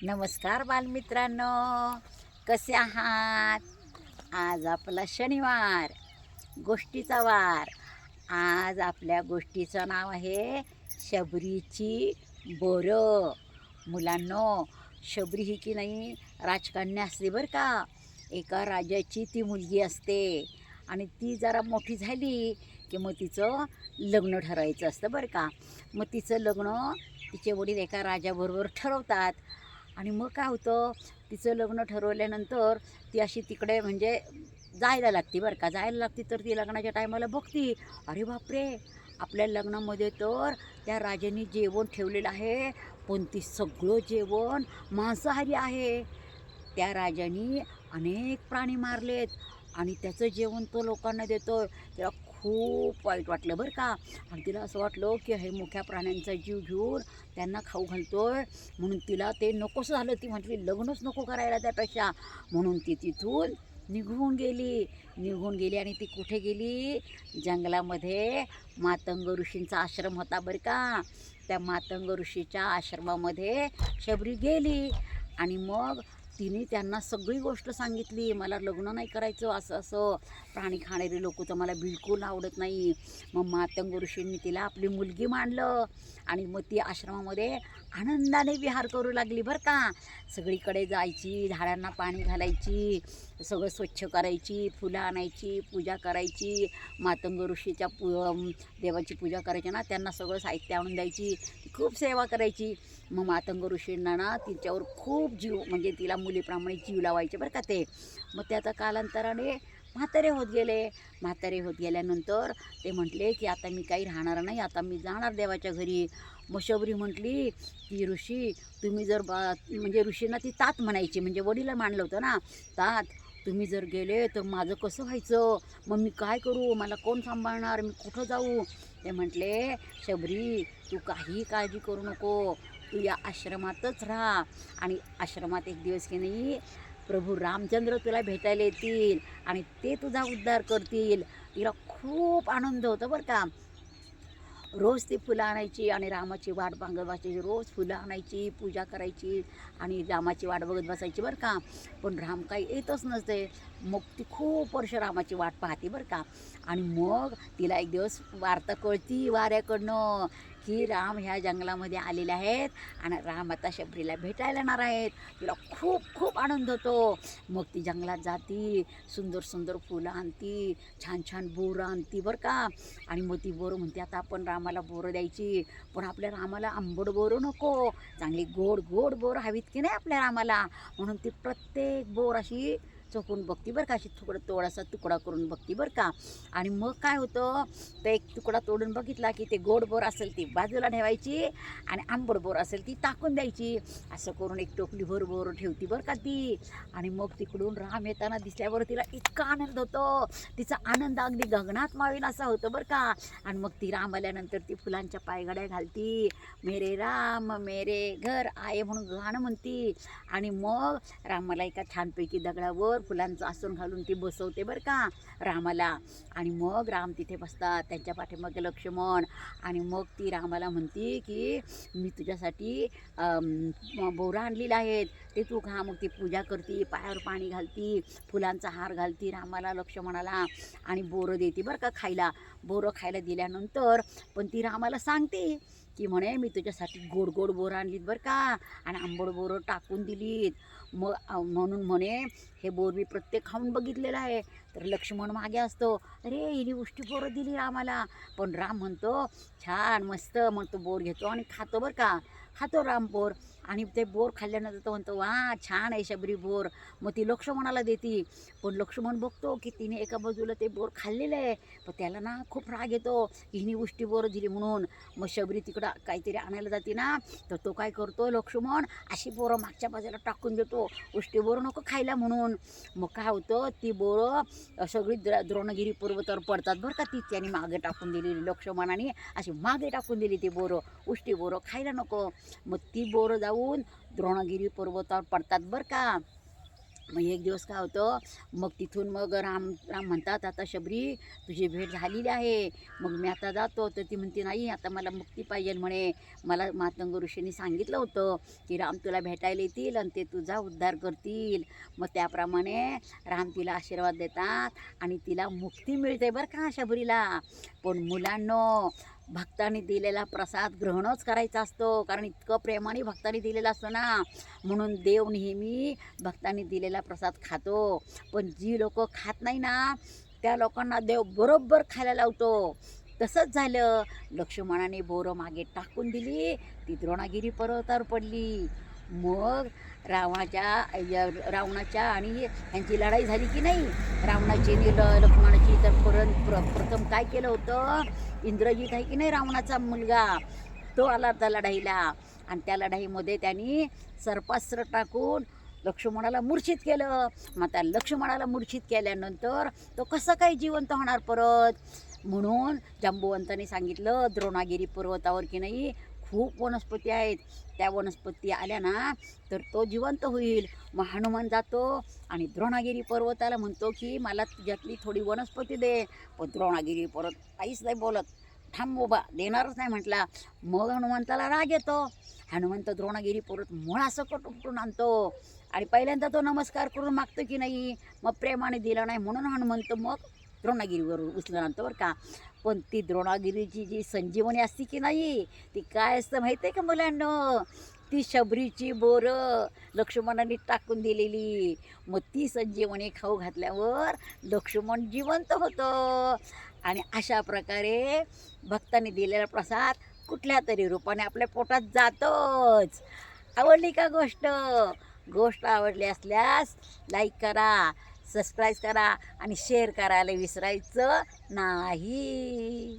नमस्कार बालमित्रांनो, कसे आहात? आज आपला शनिवार, गोष्टीचा वार. आज आपल्या गोष्टीचं नाव आहे शबरीची बोरं. मुलांनो, शबरी ही की नाही राजकन्या असते बरं का. एका राजाची ती मुलगी असते आणि ती जरा मोठी झाली की मग तिचं लग्न ठरायचं असतं बरं का. मग तिचं लग्न तिचे वडील एका राजाबरोबर ठरवतात. आणि मग काय होतं, तिचं लग्न ठरवल्यानंतर ती अशी तिकडे म्हणजे जायला लागते बरं का. जायला लागते तर ती लग्नाच्या टायमाला बघती, अरे बापरे, आपल्या लग्नामध्ये तर त्या राजाने जेवण ठेवलेलं आहे, पण ती सगळं जेवण मांसाहारी आहे. त्या राजाने अनेक प्राणी मारलेत आणि त्याचं जेवण तो लोकांना देतो. तिला खूप वाईट वाटलं बरं का. आणि तिला असं वाटलं की हे मुक्या प्राण्यांचा जीव घेऊन त्यांना खाऊ घालतोय, म्हणून तिला ते नकोसं झालं. ती म्हटली लग्नच नको करायला त्यापेक्षा. म्हणून ती तिथून निघून गेली आणि ती कुठे गेली? जंगलामध्ये. मातंग ऋषींचा आश्रम होता बरं का. त्या मातंग ऋषीच्या आश्रमामध्ये शबरी गेली आणि मग तिने त्यांना सगळी गोष्ट सांगितली. मला लग्न नाही करायचं, असं असं प्राणी खाणारे लोक तर मला बिलकुल आवडत नाही. मग मातंग ऋषींनी तिला आपली मुलगी मानलं आणि मग ती आश्रमामध्ये आनंदाने विहार करू लागली बरं का. सगळीकडे जायची, झाडांना पाणी घालायची, सगळं स्वच्छ करायची, फुलं आणायची, पूजा करायची. मातंग ऋषीच्या देवाची पूजा करायची ना, त्यांना सगळं साहित्य आणून द्यायची. खूप सेवा करायची. मग मातंग ऋषींना ना तिच्यावर खूप जीव, म्हणजे तिला मुलीप्रमाणे जीव लावायचे बरं का ते. मग ते आता कालांतराने म्हातारे होत गेल्यानंतर ते म्हटले की आता मी काही राहणार नाही, आता मी जाणार देवाच्या घरी. मग शबरी म्हटली की ऋषी तुम्ही जर म्हणजे ऋषींना ती तात म्हणायची, म्हणजे वडीला मानलं होतं ना, तात, तुम्ही जर गेले तर माझं कसं व्हायचं? मग मी काय करू? मला कोण सांभाळणार? मी कुठं जाऊ? ते म्हटले शबरी तू काही काळजी करू नको, तू या आश्रमातच राहा आणि आश्रमात एक दिवस की नाही प्रभू रामचंद्र तुला भेटायला येतील आणि ते तुझा उद्धार करतील. तिला खूप आनंद होतो बरं का. रोज ती फुलं आणायची आणि रामाची वाट बघत बसायची. रोज फुलं आणायची, पूजा करायची आणि रामाची वाट बघत बसायची बरं का. पण राम काही येतच नसते. मग ती खूप वर्ष रामाची वाट पाहते बरं का. आणि मग तिला एक दिवस वार्ता कळती वाऱ्याकडनं की राम ह्या जंगलामध्ये आलेले आहेत आणि राम आता शबरीला भेटायला येणार आहेत. तिला खूप खूप आनंद होतो. मग ती जंगलात जाती, सुंदर सुंदर फुलं आणती, छान छान बोरं आणती बरं का. आणि मग ती बोरं म्हणते आता आपण रामाला बोरं द्यायची, पण आपल्या रामाला आंबट बोरं नको, चांगली गोड गोड बोरं हवीत की नाही आपल्या रामाला. म्हणून ती प्रत्येक बोर अशी चोखून बघती बरं का, अशी थोडासा तुकडा करून बघती बरं का. आणि मग काय होतं, तर एक तुकडा तोडून बघितला की ते गोड बोर असेल ती बाजूला ठेवायची आणि आंबट बोर असेल ती टाकून द्यायची. असं करून एक टोपलीभर बोरं ठेवती बरं का ती. आणि मग तिकडून राम येताना दिसल्यावर तिला इतका आनंद होतो, तिचा आनंद अगदी गगनात मावेल असा होतो बरं का. आणि मग ती राम आल्यानंतर ती फुलांच्या पायघड्या घालती, मेरे राम मेरे घर आये म्हणून गाणं म्हणती. आणि मग रामाला एका छानपैकी दगडावर फुलांचं आसन घालून ती बसवते बरं का रामाला. आणि मग राम तिथे बसतात, त्यांच्या पाठीमागे लक्ष्मण. आणि मग ती रामाला म्हणती की मी तुझ्यासाठी बोरं आणलेलं आहेत, ते तू खा. मग ती पूजा करती, पायावर पाणी घालती, फुलांचा हार घालती रामाला लक्ष्मणाला आणि बोरं देते बरं का खायला. बोरं खायला दिल्यानंतर पण ती रामाला सांगते की म्हणे मी तुझ्यासाठी गोड गोड बोरं आणलीत बरं का आणि आंबट बोरं टाकून दिलीत. मग म्हणून म्हणे हे बोर मी प्रत्येक खाऊन बघितलेलं आहे. तर लक्ष्मण मागे असतो, अरे हिने उष्टी बोरं दिली रामाला. पण राम म्हणतो छान मस्त, मग तो बोर घेतो आणि खातो बरं का. खातो राम बोर. आणि ते बोर खाल्ल्यानंतर तो म्हणतो वा छान आहे शबरी बोर. मग ती लक्ष्मणाला देती. पण लक्ष्मण बघतो की तिने एका बाजूला ते बोर खाल्लेलं आहे, पण त्याला ना खूप राग येतो की हिने उष्टी बोरं दिली म्हणून. मग शबरी तिकडं काहीतरी आणायला जाते ना, तर तो काय करतो लक्ष्मण, अशी बोरं मागच्या बाजूला टाकून देतो, उष्टी बोरं नको खायला म्हणून. मग काय होतं, ती बोरं सगळी द्रोणगिरी पर्वतावर पडतात बरं का. ती त्याने मागे टाकून दिलेली लक्ष्मणाने, अशी मागे टाकून दिली ती बोरं, उष्टी बोरं खायला नको. मग ती बोरं जाऊन द्रोणगिरी पर्वतावर पडतात बरं का. मग एक दिवस काय होतं, मग तिथून मग राम राम म्हणतात, आता शबरी तुझी भेट झालेली आहे, मग मी आता जातो. तर ती म्हणते, नाही आता मला मुक्ती पाहिजे म्हणे. मला मातंग ऋषींनी सांगितलं होतं की राम तुला भेटायला येतील आणि ते तुझा उद्धार करतील. मग त्याप्रमाणे राम तिला आशीर्वाद देतात आणि तिला मुक्ती मिळते बरं का शबरीला. पण मुलांनो, भक्तांनी दिलेला प्रसाद ग्रहणच करायचा असतो, कारण इतकं प्रेमाने भक्तांनी दिलेला असतो ना. म्हणून देव नेहमी भक्तांनी दिलेला प्रसाद खातो. पण जी लोक खात नाही ना, त्या लोकांना देव बरोबर खायला लावतो. तसंच झालं. लक्ष्मणाने बोरं मागे टाकून दिली, ती द्रोणागिरी पर्वतावर पडली. मग रावणाच्या आणि ह्यांची लढाई झाली की नाही, रावणाची आणि लक्ष्मणाची. तर प्रथम काय केलं होतं, इंद्रजित आहे की नाही रावणाचा मुलगा, तो आला त्या लढाईला. आणि त्या लढाईमध्ये त्यांनी सर्पास्त्र टाकून लक्ष्मणाला मूर्छित केलं. मग त्या लक्ष्मणाला मूर्छित केल्यानंतर तो कसं काही जिवंत होणार परत. म्हणून जांबुवंतांनी सांगितलं, द्रोणागिरी पर्वतावर की नाही खूप वनस्पती आहेत, त्या वनस्पती आल्या ना तर तो जिवंत होईल. मग हनुमान जातो आणि द्रोणागिरी पर्वताला म्हणतो की मला तुझ्यातली थोडी वनस्पती दे. पण द्रोणागिरी पर्वत काहीच नाही बोलत, थांब बाबा, देणारच नाही म्हटला. मग हनुमंताला राग येतो. हनुमंत द्रोणागिरी पर्वत मुळासकट उपटून आणतो आणि पहिल्यांदा तो नमस्कार करून मागतो की नाही, मग प्रेमाने दिला नाही म्हणून हनुमंत मग द्रोणागिरीवर उचलून आणतो बरं का. पण ती द्रोणागिरीची जी संजीवनी असते की नाही, ती काय असतं माहिती आहे का मुलांना, ती शबरीची बोरं लक्ष्मणाने टाकून दिलेली. मग ती संजीवनी खाऊ घातल्यावर लक्ष्मण जिवंत होतं. आणि अशा प्रकारे भक्तांनी दिलेला प्रसाद कुठल्या तरी रूपाने आपल्या पोटात जातोच. आवडली का गोष्ट? गोष्ट आवडली असल्यास लाईक करा, सबस्क्राईब करा आणि शेअर करायला विसरायचं नाही.